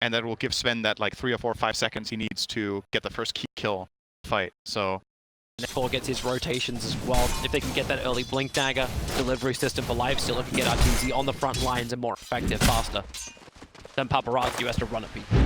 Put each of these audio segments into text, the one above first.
and that will give Sven that like 3 or 4 or 5 seconds he needs to get the first key kill fight. So Paul gets his rotations as well. If they can get that early blink dagger delivery system for lifesteal, if you get RTZ on the front lines and more effective, faster, then Paparazzi has to run at people.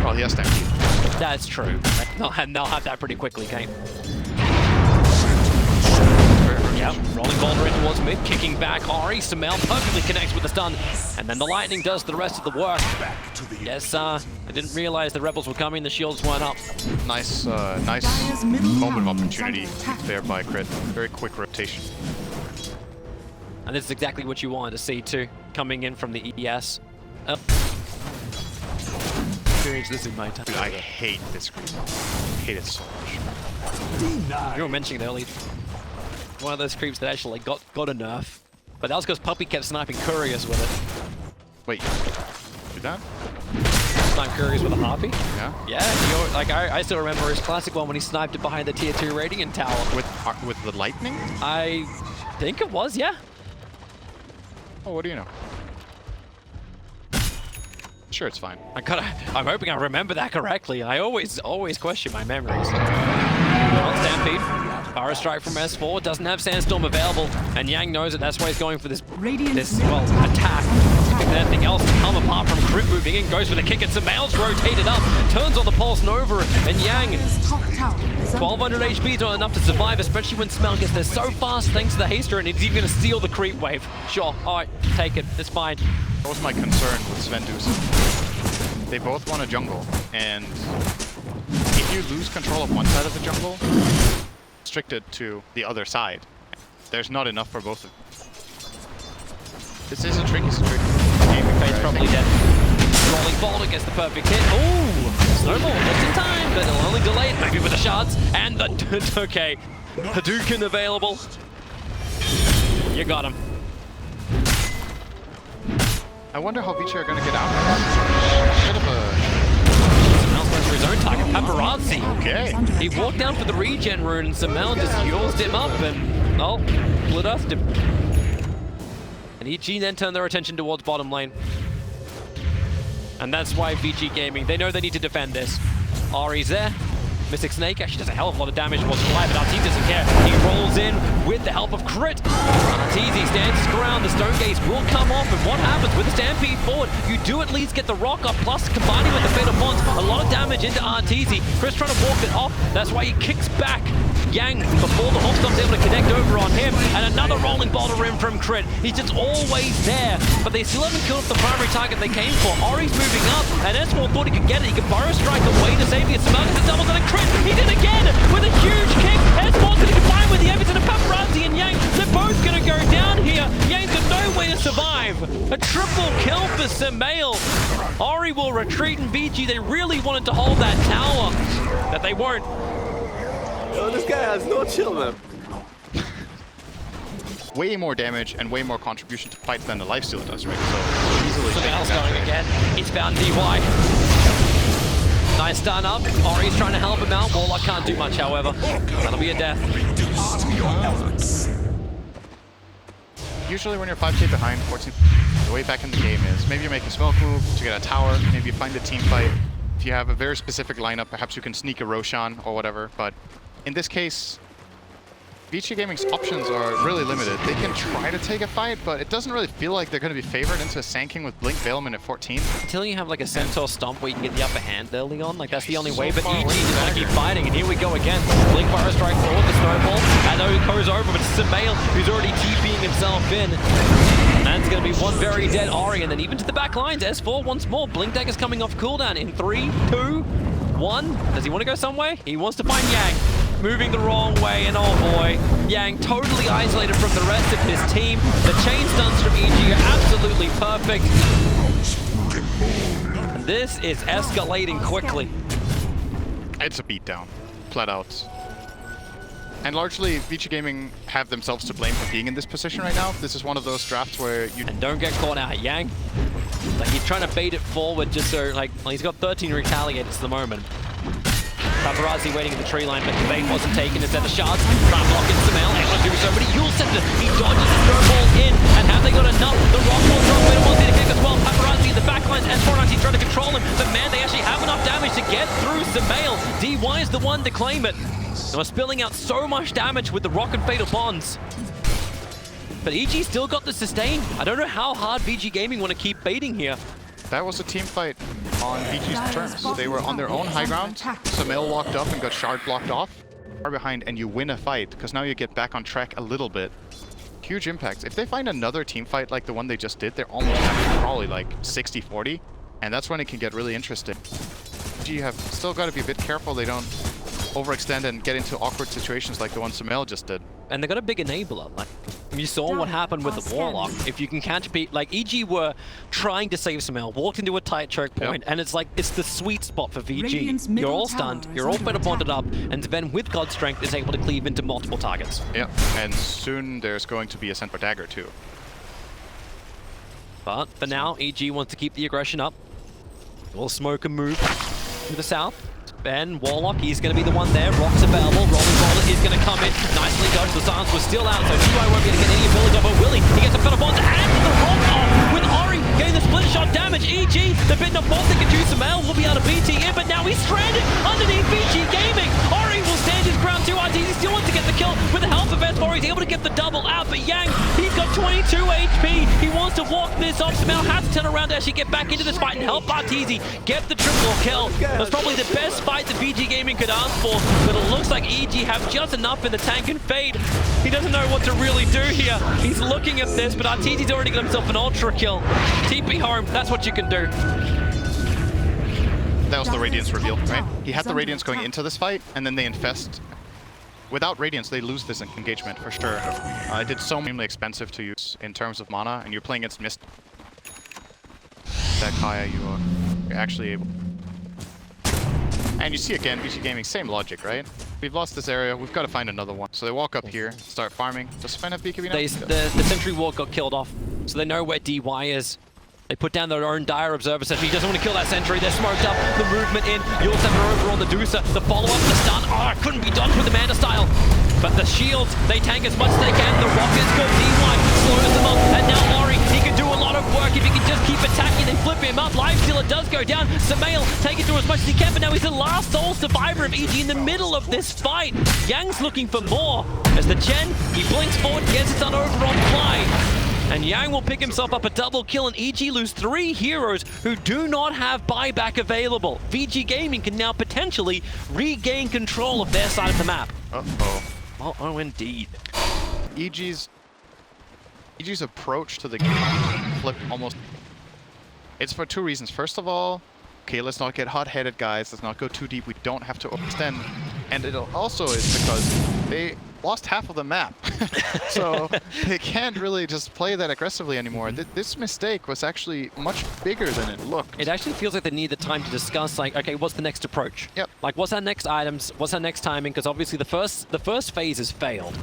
Well, he has stampede. That's true. They'll have that pretty quickly, Kane. Yep, rolling boulder in towards mid, kicking back Ari. Sumail perfectly connects with the stun, and then the lightning does the rest of the work. Yes, I didn't realize the rebels were coming, the shields weren't up. Nice moment of opportunity there by Crit. Very quick rotation. And this is exactly what you wanted to see too, coming in from the ES. Experience this in my time. Dude, I hate this creep. I hate it so much. You were mentioning earlier. One of those creeps that actually got a nerf, but that was because Puppy kept sniping couriers with it. Wait, did that? Snipe couriers with a harpy? Yeah. Yeah, like I still remember his classic one when he sniped it behind the tier 2 radiant tower. With the lightning? I think it was, yeah. Oh, what do you know? Sure, it's fine. I'm hoping I remember that correctly. I always question my memories. Well, Stampede. Power strike from S4, doesn't have Sandstorm available, and Yang knows it. That's why he's going for this attack. Expecting anything else to come apart from Crit moving in, goes for the kick, and Sumail's rotated up, turns on the Pulse Nova, and Yang, 1200 HP is not enough to survive, especially when Sumail gets there so fast thanks to the haster, and he's even going to steal the creep wave. Sure, alright, take it, it's fine. That was my concern with Sven Dusen. They both want a jungle, and if you lose control of one side of the jungle, restricted to the other side, there's not enough for both of them. This is a tricky situation. Gaming Fate's probably dead. Rolling boulder gets the perfect hit. Ooh! Snowball just in time, but it'll only delay it, maybe with the shards. And the okay. Hadouken available. You got him. I wonder how Vici are gonna get out of this. Bit of a for his own target, Paparazzi. Okay. He walked down for the regen rune and Sumail just used him up and, oh, split earthed him. And EG then turned their attention towards bottom lane. And that's why VG Gaming, they know they need to defend this. Ari's there. Mystic Snake actually does a hell of a lot of damage towards Fly, but RTZ doesn't care. He rolls in with the help of Crit. RTZ stands his ground, the Stone Gaze will come off, and what happens with the Stampede forward? You do at least get the rock up, plus combining with the Fatal Bonds, a lot of damage into RTZ. Chris trying to walk it off, that's why he kicks back Yang before the Hawkstomp's able to connect over on him, and another rolling boulder in from Crit. He's just always there, but they still haven't killed the primary target they came for. Ori's moving up, and S4 thought he could get it. He could Burrow Strike away to save it. Sumail gets doubles and a Crit. He did again with a huge kick. S4's going to combine with the Everton and Paparazzi and Yang. They're both going to go down here. Yang's got no way to survive. A triple kill for Sumail. Ori will retreat, and VG, they really wanted to hold that tower, but they won't. Oh, this guy has no chill, man. Way more damage and way more contribution to fights than the lifesteal does, right? So easily. Sumail's going again. He's found DY. Nice stun up. Ori's trying to help him out. Warlock can't do much, however. That'll be a death. Usually when you're 5k behind, 14, the way back in the game is maybe you make a smoke move to get a tower, maybe you find a team fight. If you have a very specific lineup, perhaps you can sneak a Roshan or whatever, but in this case, VG Gaming's options are really limited. They can try to take a fight, but it doesn't really feel like they're going to be favored into Sanking with Blink Veilment at 14. Until you have like a Centaur Stomp where you can get the upper hand early on, like that's the only way, but EG just want to keep fighting, and here we go again. Blink Fire Strike forward, the Snowball, and though it goes over, but it's Sumail who's already TPing himself in. And it's going to be one very dead Ori, and then even to the back lines, S4 once more. Blink Dagger's coming off cooldown in 3, 2, 1. Does he want to go somewhere? He wants to find Yang. Moving the wrong way, and oh boy, Yang totally isolated from the rest of his team. The chain stuns from EG are absolutely perfect. And this is escalating quickly. It's a beatdown, flat out. And largely, VG Gaming have themselves to blame for being in this position right now. This is one of those drafts where you... And don't get caught out, Yang. Like, he's trying to bait it forward just so, like, well, he's got 13 retaliators at the moment. Paparazzi waiting in the tree line, but the bait wasn't taken instead of shards. Trying to block in Sumail, able to do so, but he Yule Scepter. He dodges the snowball in, and have they got enough? The rock will drop, but it wants to kick as well. Paparazzi in the back lines, S4 trying to control Sumail, DY is the one to claim it. They were spilling out so much damage with the Rocket Fatal Bonds. But EG still got the sustain. I don't know how hard VG Gaming want to keep baiting here. That was a team fight on VG's terms. They were on their own high ground. Sumail walked up and got shard blocked off. Far behind, and you win a fight, because now you get back on track a little bit. Huge impacts. If they find another team fight like the one they just did, they're almost having probably like 60-40, and that's when it can get really interesting. VG have still got to be a bit careful they don't overextend and get into awkward situations like the one Sumail just did. And they got a big enabler. Like, you saw what happened with the Warlock. If you can catch people, like EG were trying to save Sumail, walked into a tight choke point, and it's like, it's the sweet spot for VG. You're all stunned, you're all better bonded up, and Sven with God Strength is able to cleave into multiple targets. Yeah, and soon there's going to be a Centaur Dagger too. But for now, EG wants to keep the aggression up. Will smoke and move to the south. Ben, Warlock, he's going to be the one there. Rock's available. Rolling Roller is going to come in. Nicely dodged. The silence was still out, so Ti won't be able to get any ability of it. Willie, he gets a Fatal Bond and the rock off with Ori getting the split shot damage. EG, the bit of both they can choose Sumail will be able to BT in, but now he's stranded underneath VG Gaming. Ori will stand his ground too. RTZ still wants to get the kill with the help of S4. He's able to get the double out, but Yang, he's got 22 HP. He wants to walk this off. Sumail has to turn around to actually get back into this fight and help RTZ get the triple kill. That's probably the best fight that VG Gaming could ask for, but it looks like EG have just enough in the tank and Fade. He doesn't know what to really do here. He's looking at this, but RTZ's already got himself an ultra kill. TP home, that's what you can do. That was the Radiance reveal, right? He had the Radiance going into this fight, and then they infest. Without Radiance, they lose this engagement for sure. It did so extremely expensive to use in terms of mana, and you're playing against Mist. That Kaya, you're actually able. And you see again, VG Gaming, same logic, right? We've lost this area, we've got to find another one. So they walk up here, start farming. Does Sven have BKB now? The Sentry Ward got killed off, so they know where DY is. They put down their own Dire Observer Sentry. He doesn't want to kill that Sentry. They're smoked up. The movement in. You'll have her over on the Deucer. The follow-up, the stun. Oh, it couldn't be done with the Manta style. But the shields, they tank as much as they can. The rockets go DY, slows them up. And now Ori, he can do a lot of work if he can just keep attacking and flip him up. Lifestealer does go down. Sumail taking through as much as he can, but now he's the last sole survivor of EG in the middle of this fight. Yang's looking for more. As the Chen, he blinks forward, gets it done over on Fly. And Yang will pick himself up a double kill, and EG lose 3 heroes who do not have buyback available. VG Gaming can now potentially regain control of their side of the map. Uh-oh. Oh, indeed. EG's approach to the game flipped almost. It's for 2 reasons. First of all, okay, let's not get hot-headed, guys. Let's not go too deep. We don't have to overextend. And it also is because they lost half of the map. So they can't really just play that aggressively anymore. This mistake was actually much bigger than it looked. It actually feels like they need the time to discuss, like, okay, what's the next approach? Yep. Like, what's our next items? What's our next timing? Because obviously the first phase has failed.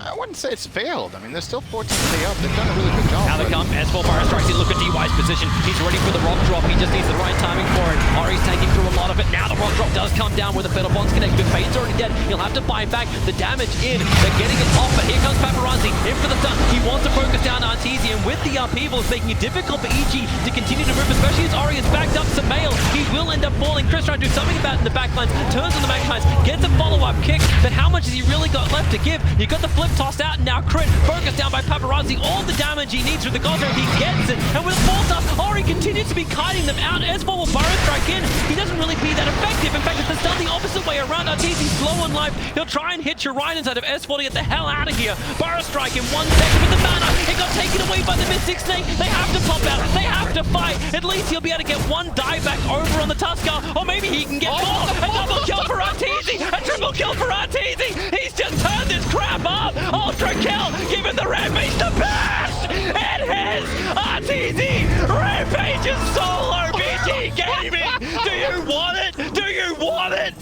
I wouldn't say it's failed. I mean, they're still 14k up. They've done a really good job. Now they come. S4 Fire Strikes in. Look at DY's position. He's ready for the rock drop. He just needs the right timing for it. Ori's taking through a lot of it. Now the rock drop does come down with the Fatal Bonds connected. Fade's already dead. He'll have to buy back the damage in. They're getting it off, but here comes Paparazzi in for the stun. He wants to focus down RTZ, and with the upheaval, it's making it difficult for EG to continue to move, especially as Ori is backed up to Sumail. He will end up falling. Chris trying to do something about it in the backlines. Turns on the backlines. Gets a follow-up kick, but how much has he really got left to give? You got the flip tossed out, and now crit. Focused down by Paparazzi. All the damage he needs with the Gosser, he gets it. And with Force Up, Ori continues to be kiting them out. S4 will Burrow Strike in. He doesn't really be that effective. In fact, it's the stun the opposite way around. RTZ's slow on life. He'll try and hit Ryan inside of S4 to get the hell out of here. Burrow Strike in 1 second with the mana. It got taken away by the Mystic Snake. They have to pop out. They have to fight. At least he'll be able to get 1 dive back over on the Tusker. Or maybe he can get more. A double kill for RTZ. A triple kill for RTZ. He's just turned this crap up. Ultra kill. Giving the Rampage the best. It is RTZ Rampage solo VG Gaming. Do you want it? Do you want it?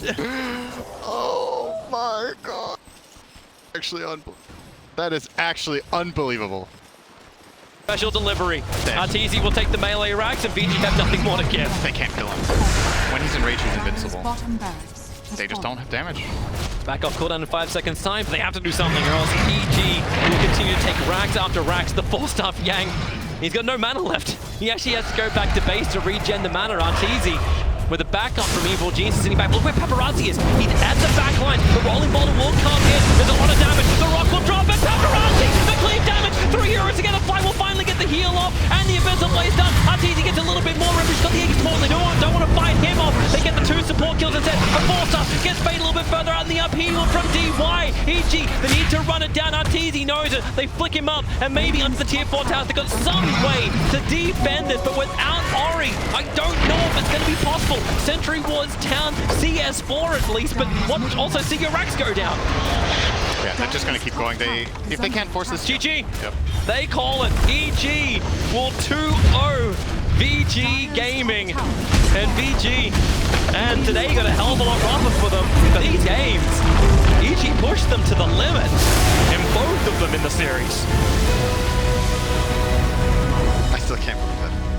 Oh my god. That is actually unbelievable. Special delivery. Damn. RTZ will take the melee racks, and VG have nothing more to give. They can't kill him. When he's in rage, he's invincible. They just don't have damage. Back off cooldown in 5 seconds time, but they have to do something or else EG will continue to take racks after racks. The 4-star Yang, he's got no mana left. He actually has to go back to base to regen the mana. RTZ, with a backup from Evil Genius sitting back. Look where Paparazzi is. He's at the back line. The rolling boulder will come in. There's a lot of damage. The rock will drop, and Paparazzi, the clean damage. 3 heroes to get a fight will finally get the heal off, and the Invisible Blaze done. RTZ gets a little bit more. Remember, he's got the export. They don't want to fight him off. They get the 2 support kills instead. A 4-star gets fade a little bit further out in the upheaval from DY. EG, the need to run it down. RTZ knows it. They flick him up, and maybe onto the tier 4 towers. They've got some way to defend this, but without Ori, I don't know if it's going to be possible. Sentry Wars Town, CS4 at least, but also see your racks go down. Yeah, they're just going to keep going. If they can't force this... GG. Yep. They call it. EG will 2-0 VG Gaming. And VG, and today got a hell of a lot rougher for them. These games, EG pushed them to the limit in both of them in the series. I still can't believe that.